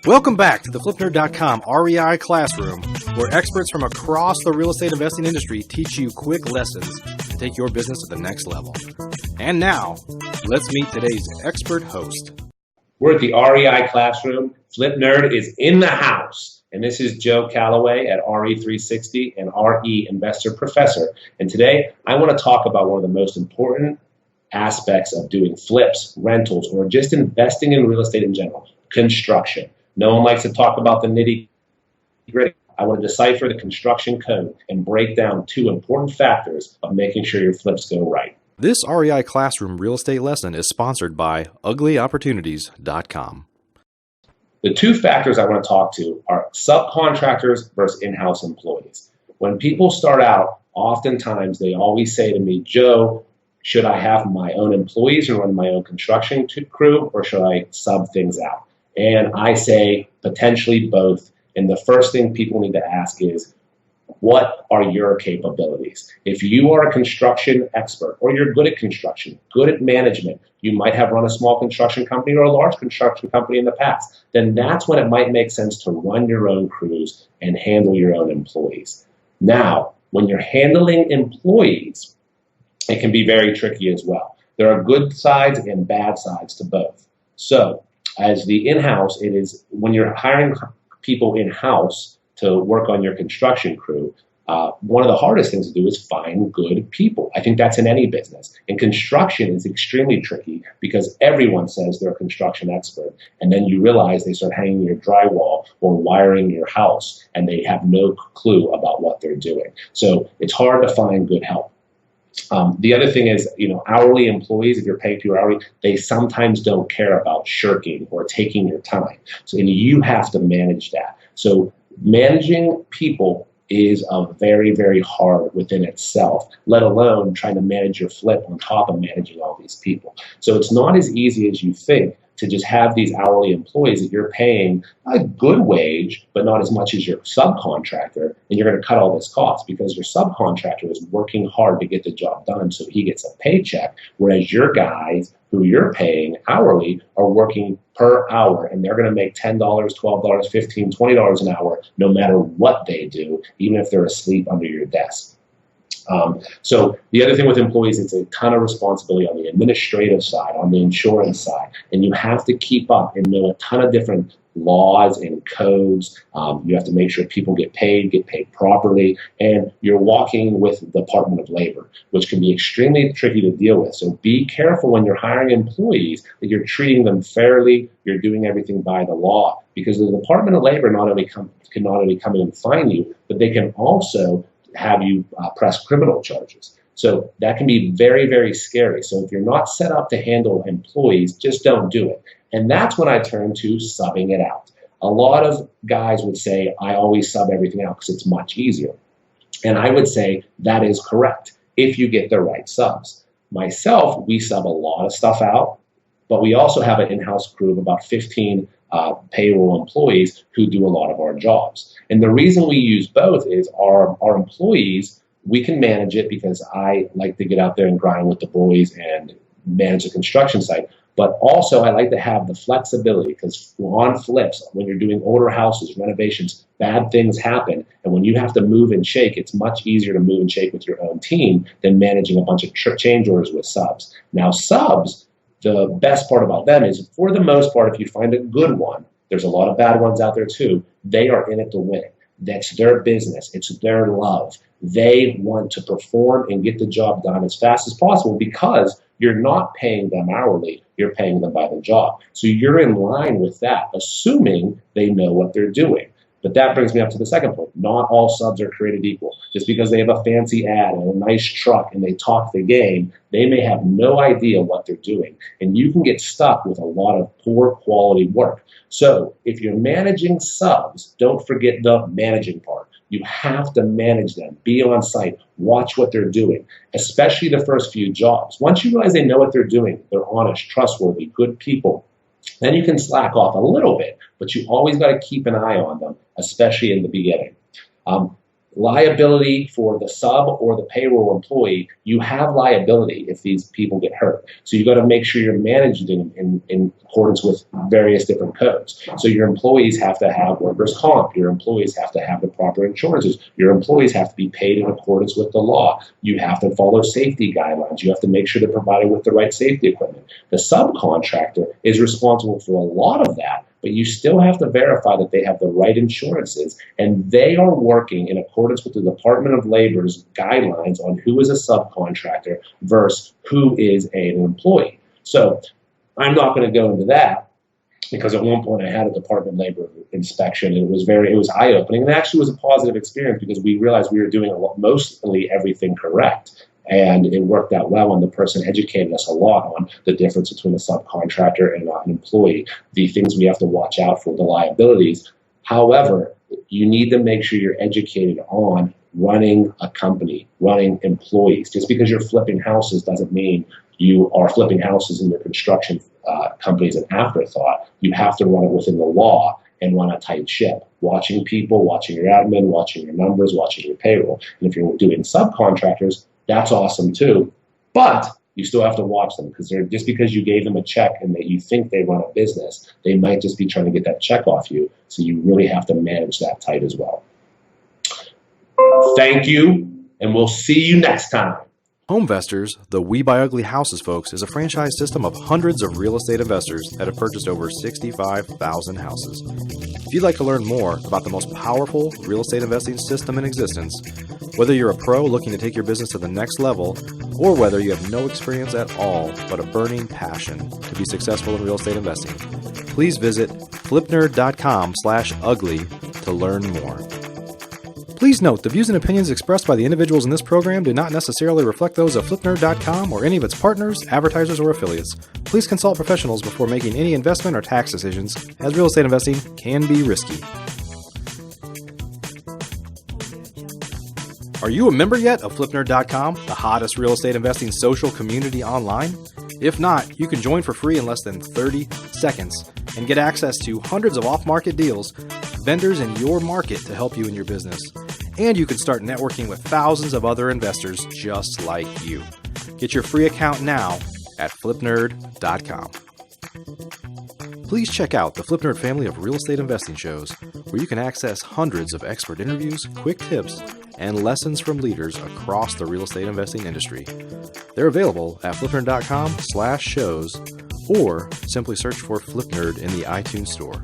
Welcome back to the FlipNerd.com REI Classroom, where experts from across the real estate investing industry teach you quick lessons to take your business to the next level. And now, let's meet today's expert host. We're at the REI Classroom. Flip Nerd is in the house. And this is Joe Calloway at RE360 and RE Investor Professor. And today, I want to talk about one of the most important aspects of doing flips, rentals, or just investing in real estate in general, construction. No one likes to talk about the nitty-gritty. I want to decipher the construction code and break down two important factors of making sure your flips go right. This REI Classroom real estate lesson is sponsored by UglyOpportunities.com. The two factors I want to talk to are subcontractors versus in-house employees. When people start out, oftentimes they always say to me, Joe, should I have my own employees and run my own construction crew, or should I sub things out? And I say potentially both. And the first thing people need to ask is, what are your capabilities? If you are a construction expert, or you're good at construction, good at management, you might have run a small construction company or a large construction company in the past, then that's when it might make sense to run your own crews and handle your own employees. Now, when you're handling employees, it can be very tricky as well. There are good sides and bad sides to both. So, as the in-house, it is when you're hiring people in-house to work on your construction crew, one of the hardest things to do is find good people. I think that's in any business. And construction is extremely tricky because everyone says they're a construction expert. And then you realize they start hanging your drywall or wiring your house, and they have no clue about what they're doing. So it's hard to find good help. The other thing is, hourly employees, if you're paying people hourly, they sometimes don't care about shirking or taking your time. So you have to manage that. So managing people is very, very hard within itself, let alone trying to manage your flip on top of managing all these people. So it's not as easy as you think to just have these hourly employees that you're paying a good wage, but not as much as your subcontractor, and you're going to cut all this cost because your subcontractor is working hard to get the job done so he gets a paycheck, whereas your guys who you're paying hourly are working per hour, and they're going to make $10, $12, $15, $20 an hour no matter what they do, even if they're asleep under your desk. So the other thing with employees, it's a ton of responsibility on the administrative side, on the insurance side, and you have to keep up and know a ton of different laws and codes. You have to make sure people get paid properly, and you're walking with the Department of Labor, which can be extremely tricky to deal with. So be careful when you're hiring employees that you're treating them fairly, you're doing everything by the law, because the Department of Labor can not only come in and fine you, but they can also have you press criminal charges. So that can be very, very scary. So if you're not set up to handle employees, just don't do it. And that's when I turn to subbing it out. A lot of guys would say, I always sub everything out because it's much easier. And I would say that is correct if you get the right subs. Myself, we sub a lot of stuff out, but we also have an in-house crew of about 15 payroll employees who do a lot of our jobs. And the reason we use both is our employees, we can manage it because I like to get out there and grind with the boys and manage the construction site. But also I like to have the flexibility because on flips, when you're doing older houses, renovations, bad things happen. And when you have to move and shake, it's much easier to move and shake with your own team than managing a bunch of change orders with subs. Now subs, the best part about them is, for the most part, if you find a good one, there's a lot of bad ones out there too, they are in it to win it. That's their business. It's their love. They want to perform and get the job done as fast as possible because you're not paying them hourly, you're paying them by the job. So you're in line with that, assuming they know what they're doing. But that brings me up to the second point. Not all subs are created equal. Just because they have a fancy ad and a nice truck and they talk the game, they may have no idea what they're doing. And you can get stuck with a lot of poor quality work. So if you're managing subs, don't forget the managing part. You have to manage them, be on site, watch what they're doing, especially the first few jobs. Once you realize they know what they're doing, they're honest, trustworthy, good people, then you can slack off a little bit, but you always got to keep an eye on them, especially in the beginning. liability for the sub or the payroll employee, you have liability if these people get hurt. So you got to make sure you're managed in accordance with various different codes. So your employees have to have workers' comp. Your employees have to have the proper insurances. Your employees have to be paid in accordance with the law. You have to follow safety guidelines. You have to make sure they're provided with the right safety equipment. The subcontractor is responsible for a lot of that, but you still have to verify that they have the right insurances and they are working in accordance with the Department of Labor's guidelines on who is a subcontractor versus who is an employee. So I'm not going to go into that because at one point I had a Department of Labor inspection and it was eye-opening, and actually was a positive experience because we realized we were doing mostly everything correct. And it worked out well, and the person educated us a lot on the difference between a subcontractor and an employee, the things we have to watch out for, the liabilities. However, you need to make sure you're educated on running a company, running employees. Just because you're flipping houses doesn't mean you are flipping houses in your construction company as an afterthought. You have to run it within the law and run a tight ship, watching people, watching your admin, watching your numbers, watching your payroll. And if you're doing subcontractors, that's awesome too, but you still have to watch them because just because you gave them a check and that you think they run a business, they might just be trying to get that check off you. So you really have to manage that tight as well. Thank you, and we'll see you next time. Homevestors, the We Buy Ugly Houses folks, is a franchise system of hundreds of real estate investors that have purchased over 65,000 houses. If you'd like to learn more about the most powerful real estate investing system in existence, whether you're a pro looking to take your business to the next level, or whether you have no experience at all but a burning passion to be successful in real estate investing, please visit flipnerd.com/ugly to learn more. Please note, the views and opinions expressed by the individuals in this program do not necessarily reflect those of flipnerd.com or any of its partners, advertisers, or affiliates. Please consult professionals before making any investment or tax decisions, as real estate investing can be risky. Are you a member yet of flipnerd.com, the hottest real estate investing social community online? If not, you can join for free in less than 30 seconds and get access to hundreds of off-market deals, vendors in your market to help you in your business. And you can start networking with thousands of other investors just like you. Get your free account now at flipnerd.com. Please check out the Flipnerd family of real estate investing shows, where you can access hundreds of expert interviews, quick tips, and lessons from leaders across the real estate investing industry. They're available at flipnerd.com/shows, or simply search for Flipnerd in the iTunes store.